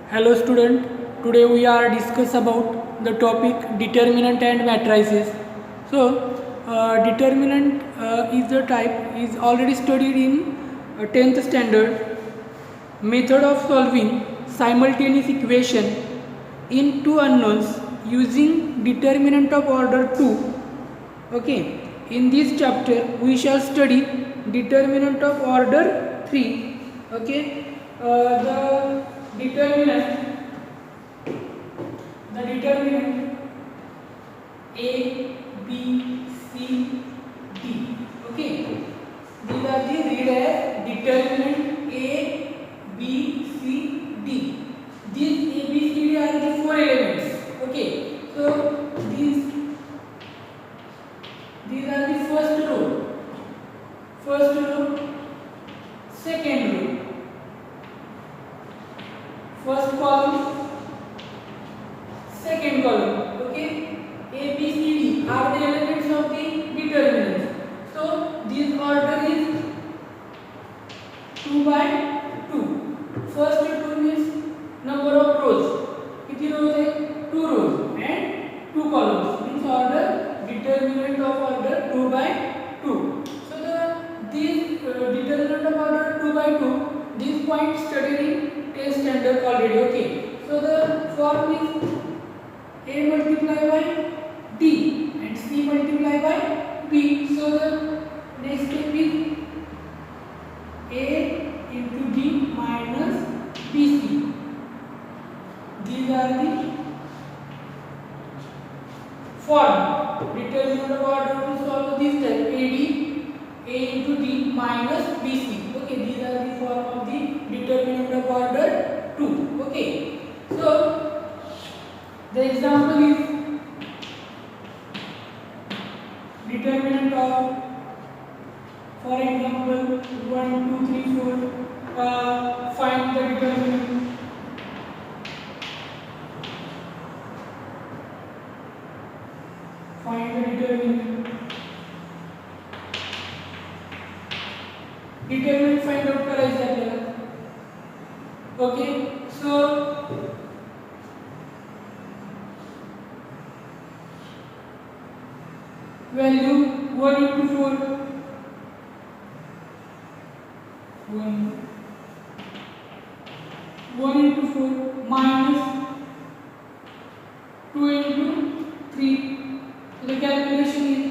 Hello student, today we are discuss about the topic determinant and matrices. So, determinant is the type is already studied in 10th standard. Method of solving simultaneous equation in two unknowns using determinant of order 2. Okay, in this chapter we shall study determinant of order 3. Okay, the determinant determinant A, B, C, D. Okay, these are the read as determinant A, B, C, D. These A, B, C, D are the four elements. Okay, so these are the first row, second row, first column, second column. Okay, A, B, C, D are the elements of the determinant. So this order is 2 by 2. First 2 means number of rows. कितनी rows है? 2 rows and 2 columns. Means order determinant of order 2 by 2. So this determinant of order 2 by 2. This point studied in 10th standard already. Okay. So the form is A multiplied by D and C multiplied by B. So the next step is A into D minus BC. These are the form. Determinant of order to solve this type AD, A into D minus BC. Okay, these are the form of the determinant of order 2. Okay, so the example is determinant of, for example, 1, 2, 3, 4. Find the determinant. Find the determinant. Determinant find out करायचं आपल्याला. Okay, so value 1 into 4. 1 into 4 minus 2 into 3. So the calculation is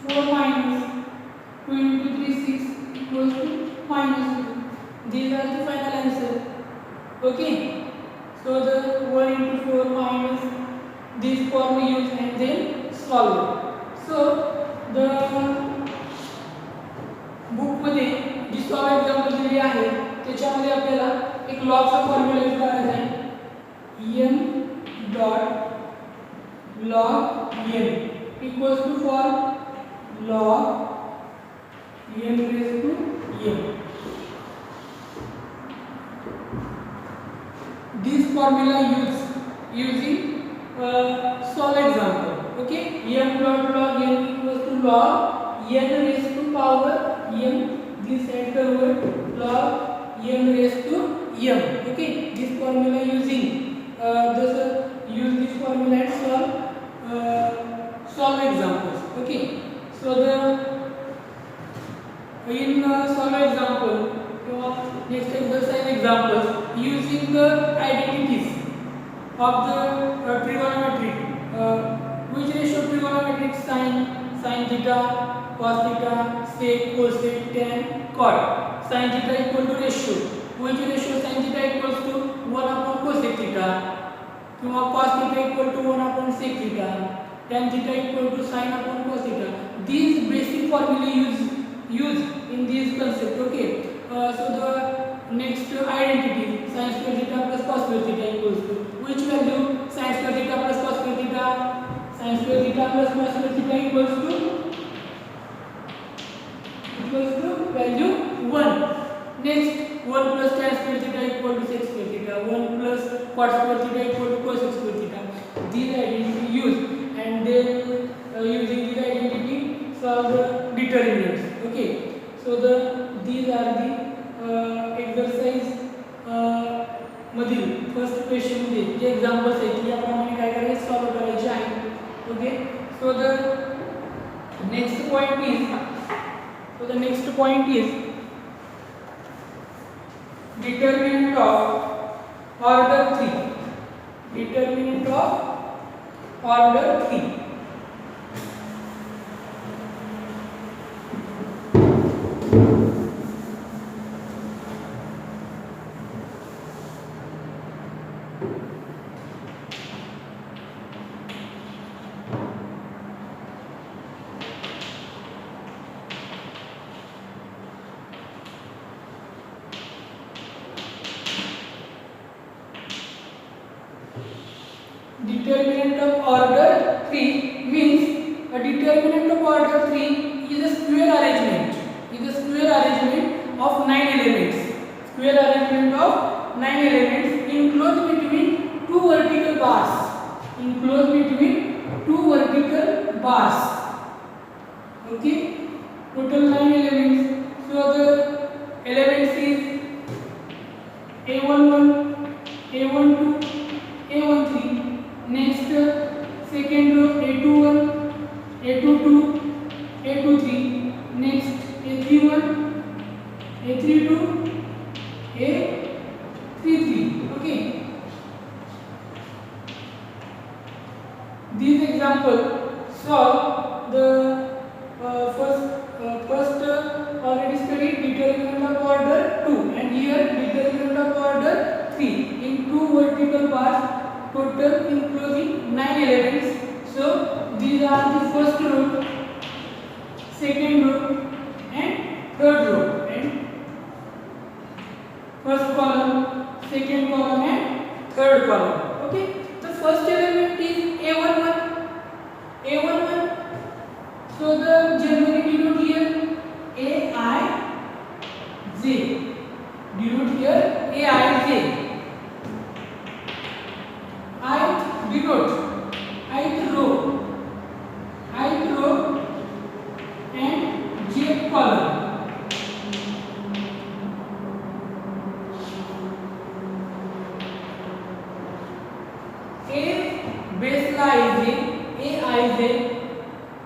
4 minus 2 into 3 6 equals to minus 2. These are the final answer. Okay, so the 1 into 4 minus this form we use and then solve it. So the book मध्ये जी solve example दिली आहे त्याच्यामध्ये आपल्याला एक लॉगचा formula use करायचा आहे m dot log n equals to form log n raised to m. This formula using solve example. Okay, m dot log n equals to log n raised to power m. This side convert log n raised to m. Okay, this formula using use this formula and solve examples. Okay, so the in solve example next exercise examples using the identities of the trigonometry. Which ratio of trigonometric sin theta, cos theta, sec, cosec, tan, cot. Sin theta equal to ratio. Which ratio sin theta equals to 1 upon cosec theta, किंवा cos theta equal to 1 upon sec theta, tan theta equal to sin upon cos theta. These basic formulae use in this concept. Okay, so the next identity sin square theta plus cos square theta equals to which value? Sin square theta plus cos square theta, sin square theta plus cos square theta equals to value 1. Next 1 plus tan square theta equal to sec square theta, 1 plus cot square theta equal to cos square theta. These identity used and then using this identity solve the determinants. Okay, so these are the exercise मधील first question मध्ये जे examples आहेत की याप्रमाणे काय करायचे solve करायचे आहे. Okay, so the next point is determinant of order 3. Determinant of order 3. Determinant of order 3 means a determinant of order 3 is a square arrangement. Of 9 elements. Square arrangement of 9 elements enclosed between two vertical bars. Okay, total 9 elements. So the elements is A11, A12, A13. Next second row A21, A22, A23. Next A31, A32, A33. Okay, these example solve the first already studied determinant of order 2 and here determinant of order 3 in two vertical bars total including 9 elements. So these are the first row, second row and third row, and first column, second column and third column. Okay, the first element is A11. So the generally denote here Aij. Denote here Aij. Ith denote ith row and jth column. A बेसला Aij,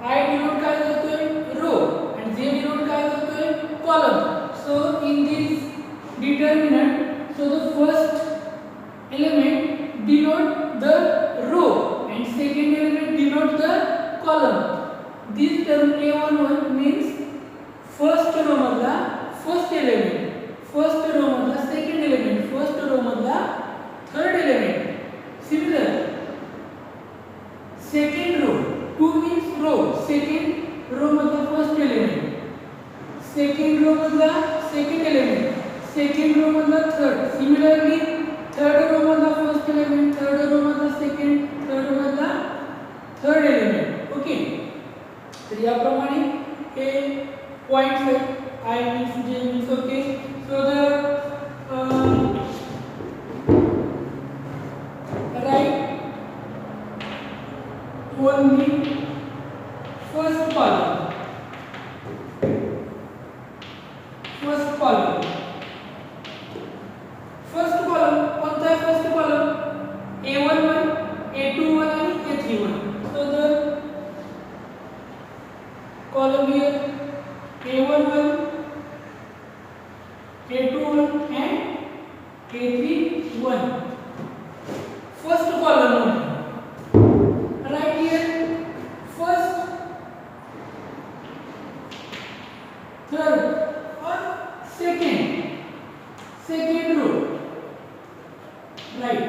I denote काय करतोय row and J denote काय करतोय column. So in this determinant, so the first element denote the row and second element denote the column. This term A11 means first row madla first element, first row madla second element, first row madla third element. Similar, second row 2 means row, second row madla first element, second row madla second element, second row madla third. Similarly, third row madla first element, third row madla second, third row madla third element. Okay, तर याप्रमाणे हे points आहेत I means J means. Okay, so the write only first column. First column कोणता आहे first column A11, A21 आणि A31. So the column here A11, A21 and A31. First column only. Right here first, third or second row. Right,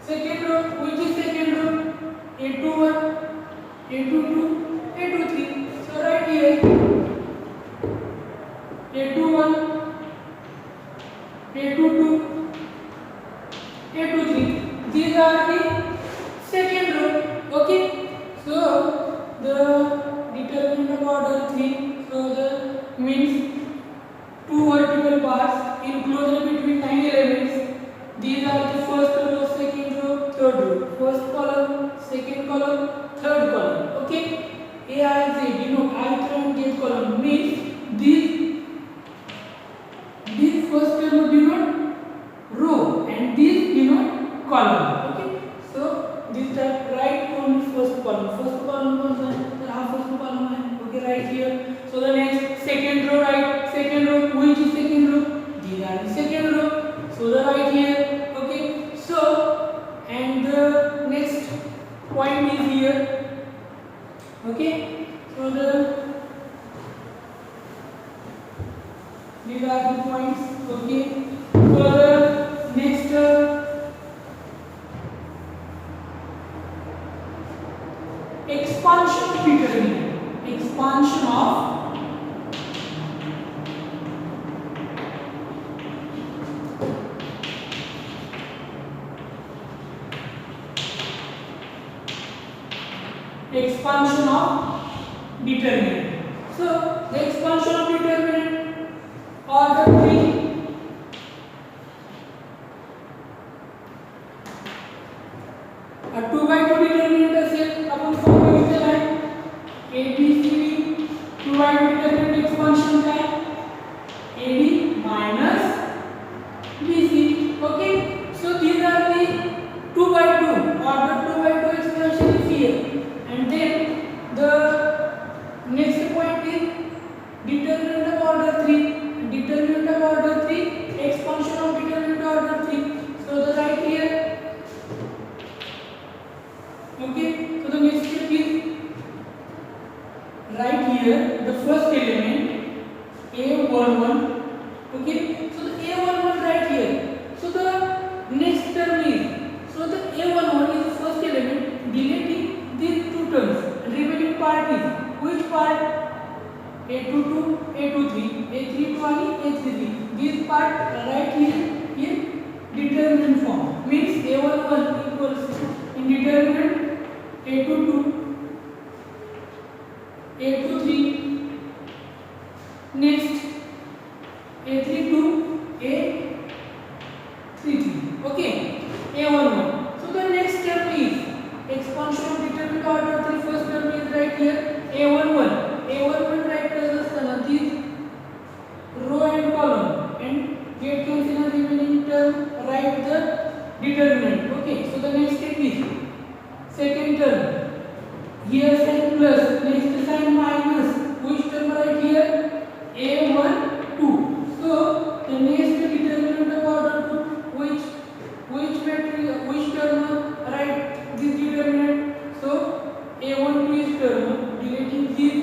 second row, which is second row? A21, A22, A23. So right here A21, A22, A23. These are the second row. Okay, so the determinant of order 3, so the means two vertical bars enclosed between 9 elements. These are the first row, second row, third row. First column, second column, third column. Okay, Aij denote ith and jth column means these first row denote column. Okay, so this type write only first column. First column कौन सा है? तो यहाँ first column है. Okay, right here. So the next second row, right? Second row, which is second row? These are the second row. So the right here. Okay, so and the next point is here. Okay, so these are the points. Okay, so the next expansion of determinant. Expansion of determinant. So the expansion of determinant order 3. A 2 by 2 determinant असेल आपण form घेतलेला आहे a b c d 2 by 2 determinant expansion काय ad minus bc. Okay, so these are the 2 by 2 order 2 by 2 expansion is here. And then the next point is determinant of order 3. Determinant of order 3, expansion of determinant of order 3. So the right here. Okay, so the next step is right here the first element a11. Okay, so the a11 right here. So the next term is, so the a11 is the first element, deleting these two terms. Remaining part is which part? a22, a23, a32 and a33. This part right here in determinant form means a11 equals in determinant a22, a23, next a32, a33. Okay, a11. So the next term is expansion of determinant order 3. First term is right here a11. a11 right asana this row and column and get cancel the remaining term, write the determinant. Okay, so the next step is second term. Here sign plus, next sign minus. Which term right here? a12. So the next determinant of order 2, which matrix, which term write this determinant? So a12 is term, deleting this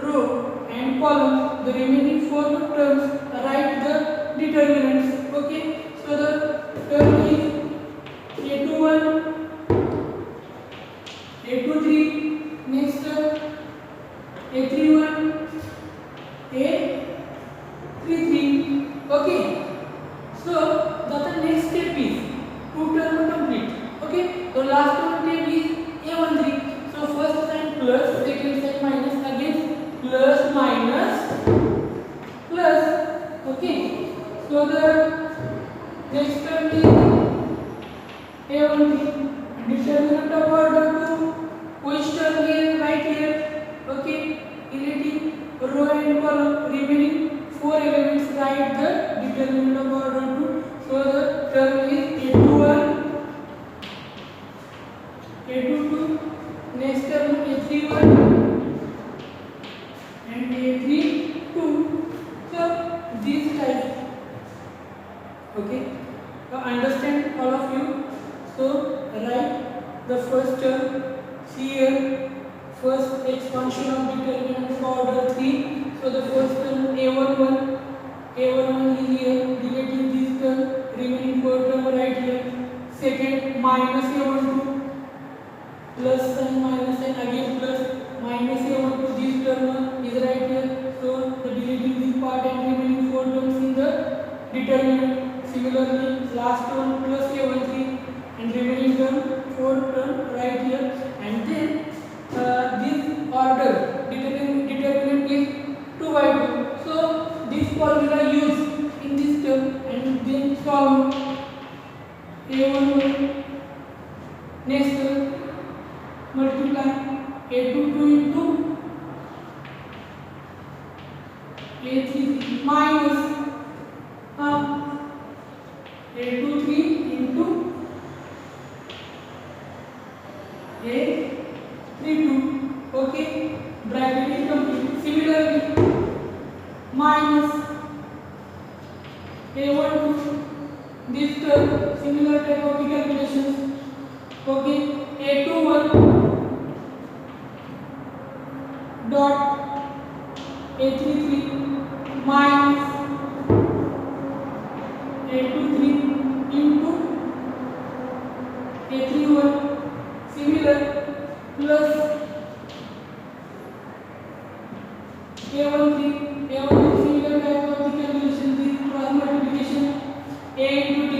row and column. The remaining 4 terms write the determinants. Okay, so the term is a21, a23, next term a31, a33. Okay, so the next step is 2 term complete. Okay, so last one step is a13. So first sign plus, second sign minus, again plus minus plus. Okay, so the next term is a13. Determinant of order 2, which term here right here? Okay, deleting row and column, remaining 4 elements, write the determinant of order 2. So the term is a21, a22, next term a31 and a32. So these type. Okay, so understand all of you. So write the first term. See here, first expansion of determinant of order 3. So the first term a11, a11 is here, deleting this term, remaining 4 term right here. Second minus a12, plus sign minus sign, again plus minus a12. This term is right here. So the deleting this part and remaining 4 terms in the determinant. Similarly, last one plus a13 and remaining term 4 term right here. And then this order determinant is 2 by 2. So this formula used in this term and then solve a11. Next term multiply a22 into a33 minus a23 into this term, similar type of the calculations. Okay, A21 dot A33 minus A23 into A31 similar plus A13 similar type of the calculation, this cross multiplication A into D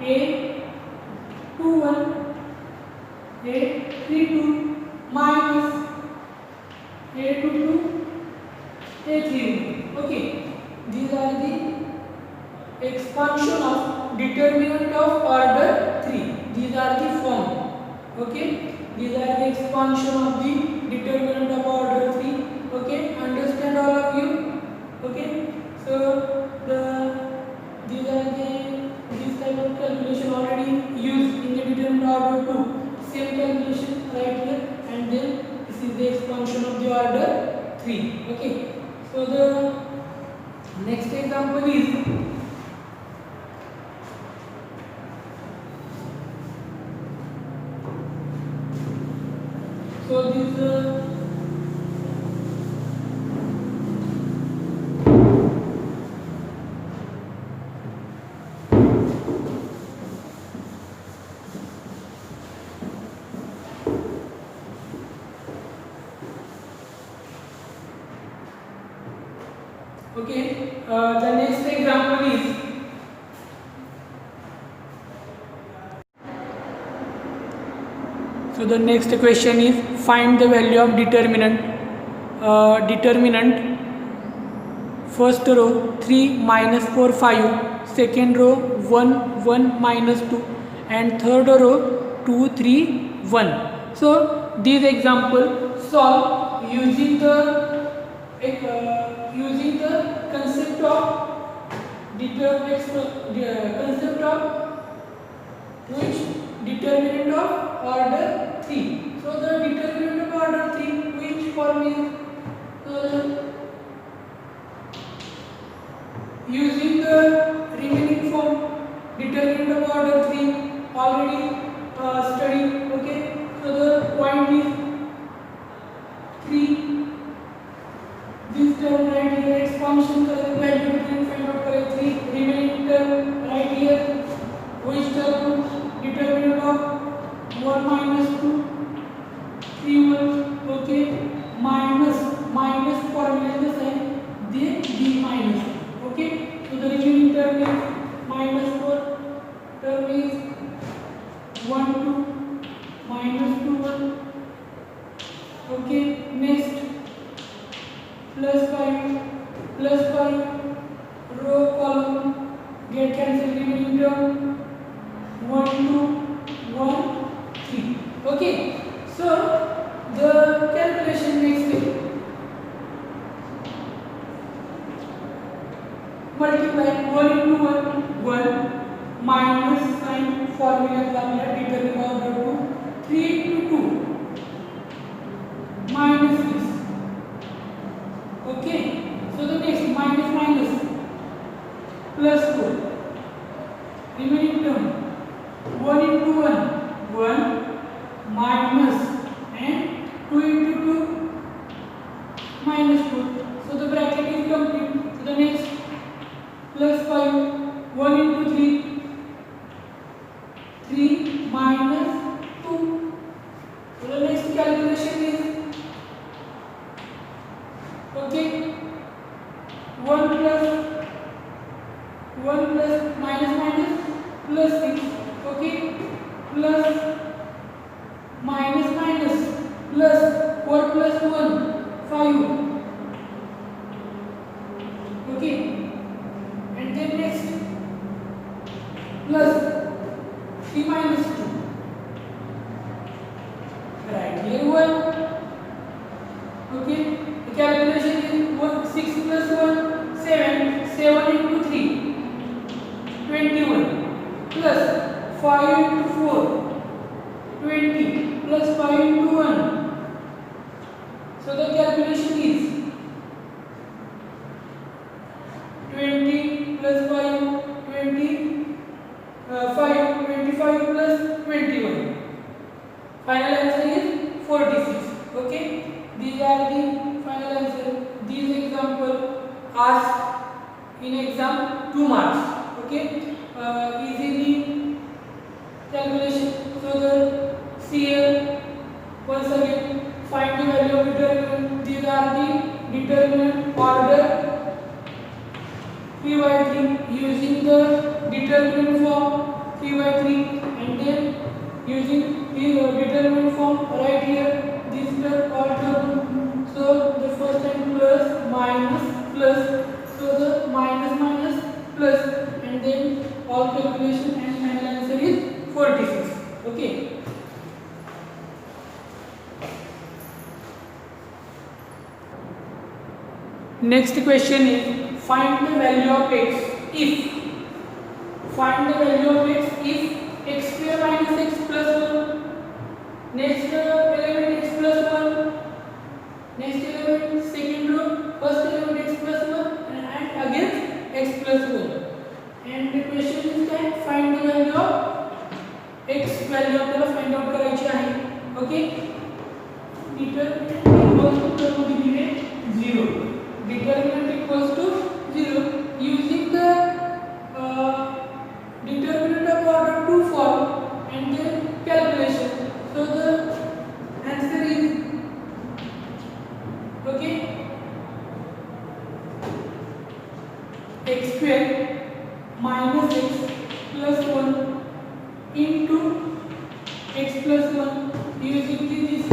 A21 A32 minus A22 A31. Okay, these are the expansion of determinant of order 3. These are the form. Okay, these are the expansion of the determinant of order 3. Okay, understand all of you? Okay, so these are this type of calculation already used in the determinant order 2. Same calculation right here, and then this is the expansion of the order 3. Okay, so the next example is this okay, the next example is so the next question is find the value of determinant. Determinant first row 3 minus 4 5, second row 1 1 minus 2, and third row 2 3 1. So this example solve using the concept of concept of which determinant of order 3. So the determinant of order 3, which form is using the remaining form, determinant of order 3 already studied. Okay, so the point is 3. This term right here expansion करें, value between find out करें 3, remaining term right here which term determinant of 1 minus 2 3 1. Okay, minus formula is the same, then b minus. Okay, so the remaining term is minus 4 term is 1 2 minus 2 1. Okay, next plus 5 row column get cancel, remaining term 1 2 1 3. Okay, so the calculation next is multiply 1 into 1 minus sign formula determine order 2 3 into 2 minus 6. Okay, so the next minus plus 4, remaining term 1 into 1 minus and 2 into 2 minus 4. So the bracket is complete. So the next plus 5 1 into 3 minus 2. So the next calculation is okay 1 plus minus plus 6. Okay, plus minus plus 4 plus 1 5. Okay, and then next plus 3 minus 2 right here 1. Okay, the calculation is 6 plus 1 7 into 3 21 plus 5 into 4 20 plus 5 into 1. So the calculation is 20 plus 5 Okay, easily calculation. So the here once again find the value of determinant. These are the determinant order 3 by 3 using the determinant form 3 by 3, and then using the determinant form right here this term all term. So the first time plus minus plus, so the minus minus plus, and then all calculation and final answer is 46. Okay. Next question is find the value of x if, find the value of x if x square minus x plus 1, next element x plus 1, next element second row first element x plus 1, and again x plus 1. And the question is that find the value of x value आपल्याला find out करायची आहे. Okay, determinant equals to term दिलेले 0, determinant equals to 0 using the determinant of order 2 form and then calculation. So the answer is okay, x square minus x plus 1 into x plus 1 using this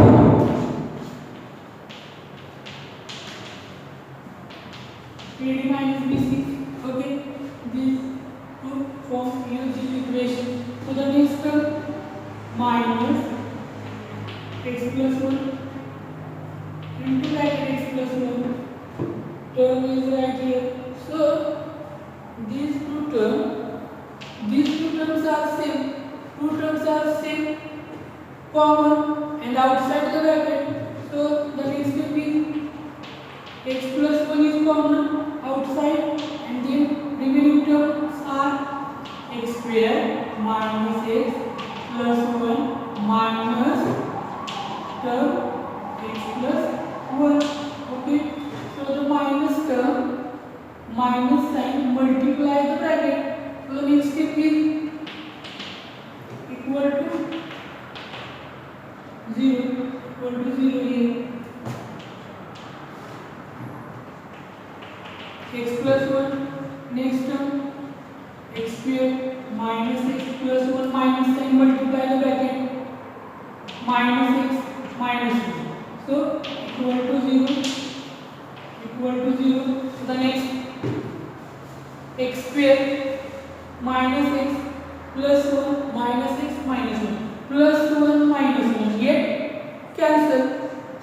AD minus BC. Okay, these two form use this equation. So the next term minus x plus 1 into bracket x plus 1 term is right here. So these two terms are same, two terms are same common and outside the bracket. So the next step is x plus 1 is common outside, and then remaining terms are x square minus x plus 1 minus term x plus 1. Okay, so the minus term, minus sign multiply the bracket. So the next step is equal to 0, equal to 0 here. X plus 1, next term x square minus x plus 1 minus sign multiply the bracket minus x minus 2. So equal to 0, equal to 0. So the next x square minus x plus 1 minus x minus 1 plus 1 minus 1 get cancel.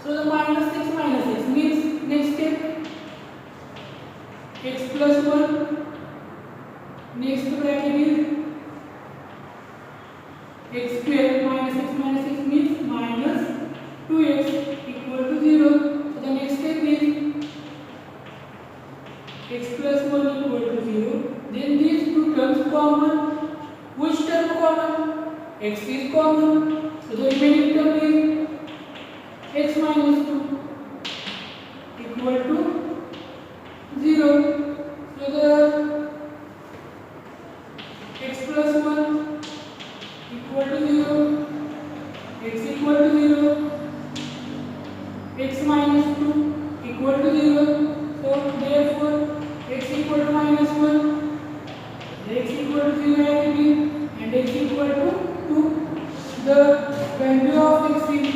So the minus x means next step x plus 1, next bracket is x square minus x means minus 2x equal to 0. So the next step is x plus 1 equal to 0. Then these two terms common. Which term common? X is common. So the remaining term is x minus 2 equal to 0. So the x plus 1 equal to 0, x equal to 0, x minus 2 equal to 0. So therefore x equal to minus 1, x equal to 0 and x equal to 2. The value of x is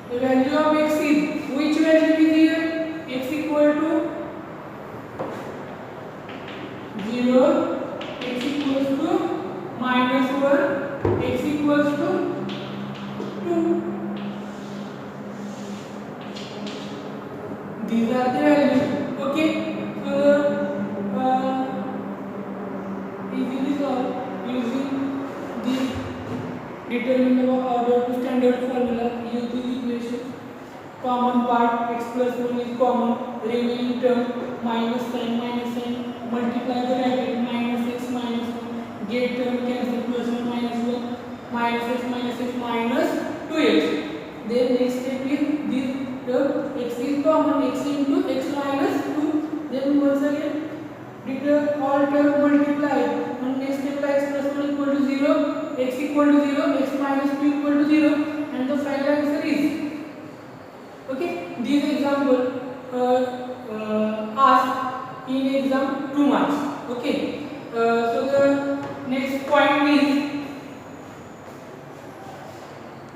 the value of x is, which value is here? X equal to 0, x equals to minus 1, x equals to 2. These are the values. Okay, so easily solve using this determinant of order to standard formula. Use this equation. Common part x plus 1 is common. Remaining term minus sign multiply the bracket minus x minus 1. Get term cancel plus 1 minus 1 minus x minus 2x. Then next step is this Here x is common, x into x minus 2. Then once again, all terms multiply. When x multiply x plus 1 equal to 0, x equal to 0, x minus 2 equal to 0, and the final answer is. Okay, these example asked in exam 2 marks.